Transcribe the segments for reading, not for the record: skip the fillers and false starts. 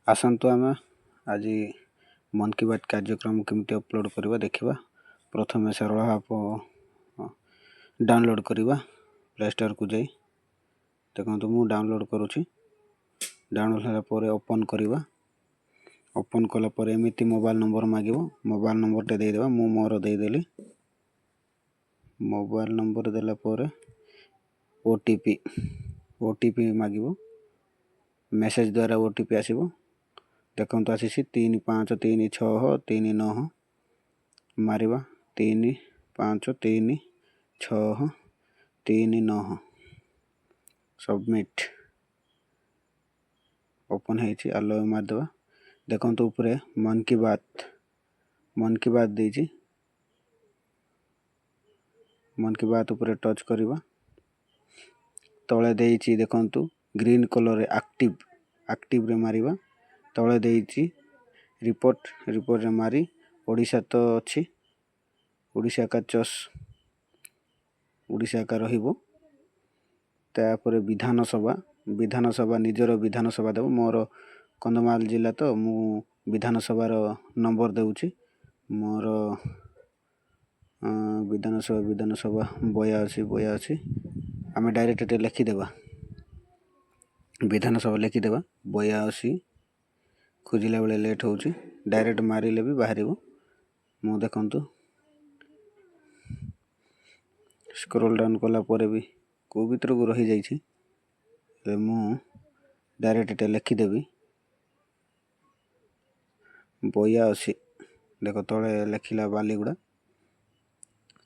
आसतु आम आज मन की बात कार्यक्रम केमती अपलोड करवा देखा। प्रथम सरल आप डाउनलोड करवा प्ले स्टोर को जाई देखो मु डाउनलोड करुँची। डाउनलोड होगापर ओपन करवा। ओपन कलापर एमती मोबाइल नंबर मांग मोबाइल नंबर टे देदेवा। मु मोर देदेली मोबाइल नंबर देलापर ओटीपी मांग मेसेज द्वारा ओटीपी आसो। देखो आसी 353639 मारिबा 353639 सबमिट ओपन है आलो मारदेवा। देखो ऊपर मन की बात देजी मन की बात ऊपर टच करवा। तले देइछि देखो ग्रीन कलर एक्टिव रे मारिबा। तले देइछि रिपोर्ट रे मारी ओडिशा तो अच्छी ओडिशा का रहिबो। तापर विधानसभा निजर विधानसभा देव। मोर कंधमाल जिला तो मु विधानसभार नंबर देउछि। मोर विधानसभा 82 आम डायरेक्ट लिखिदेवा। विधानसभा लिखिदेवा 82 खोजिला बेले लेट हो डायरेक्ट मारिले भी बाहर मु देखु स्क्रोल डाउन कला पर भी को भीतर को रही जाइए। मु डायरेक्ट लिखिदेवी 82 देख तले लिखला बालीगुड़ा।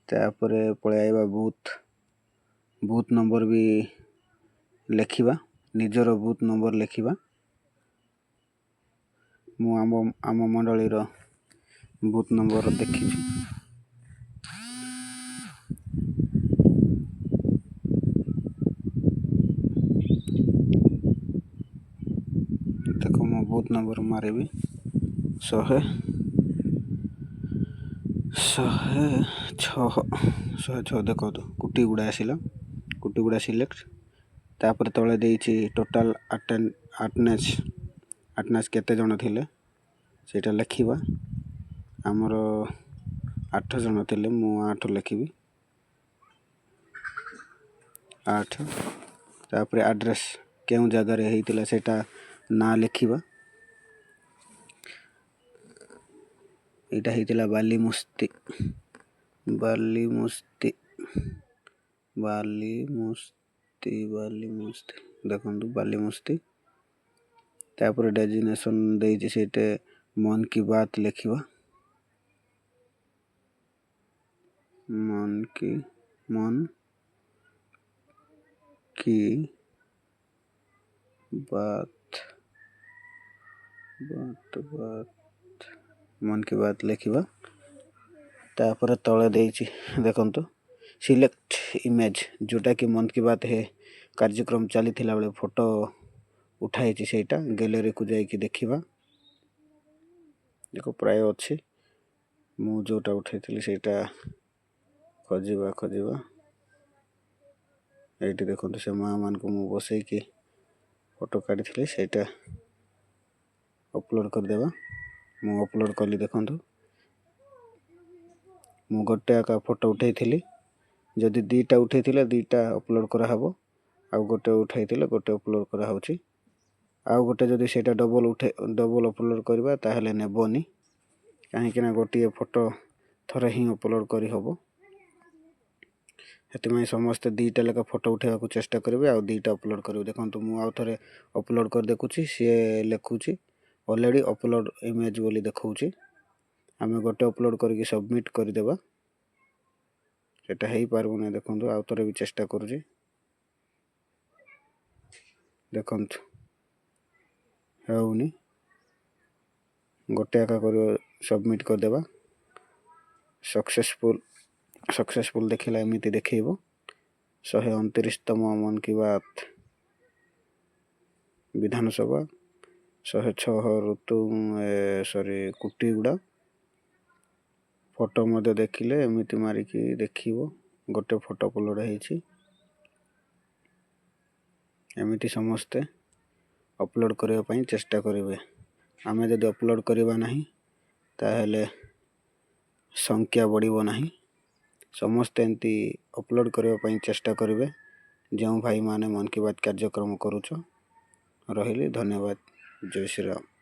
तापर पलि आइबा बूथ नंबर भी लिखा निजर बूथ नंबर लिखा। मु आम मंडली बूथ नंबर देखी देखो मो बूथ नंबर मारिबी 106 देखो कुटीगुड़ा आसिला। कुटीगुड़ा सिलेक्ट। तापर तले देइछि टोटाल अटेंडेंस केते जण थिले सेटा लिखिबा। आमर 8 जण थिले मु 8 लिखिबी 8। तापर एड्रेस केउ जगह रे हेतिला सेटा ना लिखिबा। एटा हेतिला बालीमुस्ती देखो बालीमुस्ती। तापर डेजिग्नेशन देइछि सेटे मन की बात लिखिबा। मन की बात लिखिबा। तापर तले देइछि देखंतु सिलेक्ट इमेज जोटा कि मन की बात है कार्यक्रम चली थिला बेले फोटो उठाई सेटा गैलरी को जाइए देखा। देखो प्राय अच्छी मु जोटा उठाई सेटा खोजिबा ये देखो से माँ मान को मु बसई कि फोटो काढ़ी सेटा अपलोड करदेवा। मु अपलोड कली देखो मु गोटे आका फोटो उठाई जदि दीटा उठाई दीटा अपलोड करा हबो। आउ गोटे उठाई गोटे अपलोड करा होछि। आउ गोटे जदि सेटा डबल अपलोड करबा ताहले नेबोनी काहेकि ना गोटे फोटो थरे ही अपलोड करी हबो। हेतिमाई समस्त दीटा लेका फोटो उठाइबा को चेष्टा करिवे आउ दीटा अपलोड करिवे। देखंतु मु आउ थरे अपलोड कर देखुछि से लेखुछि ऑलरेडी अपलोड इमेज बोली देखौछि। आमे गोटे अपलोड करके सबमिट कर देबा। सेटा हेई पारबो नै देखंतु आउ थरे भी चेष्टा करूछि। देखंतु हेउनी गोटे आका करियो सबमिट कर देबा। सक्सेसफुल देखिला एमिति देखैबो। 129तम मन की बात विधानसभा 106 कुटीगुड़ा फोटो मध्य देखिले एमिति मारिकी देखिबो। गोटे फोटो अपलोड ହେଇछि। एमिति समस्ते अपलोड करबा पई चेष्टा करिवे। आमे जदि अपलोड करवा नहीं ताहेले संख्या बढ़िबो नहीं। समस्ते एमती अपलोड करबा पई चेष्टा करिवे जो भाई माने मन की बात कार्यक्रम करूछ। रहिली, धन्यवाद। जय श्री राम।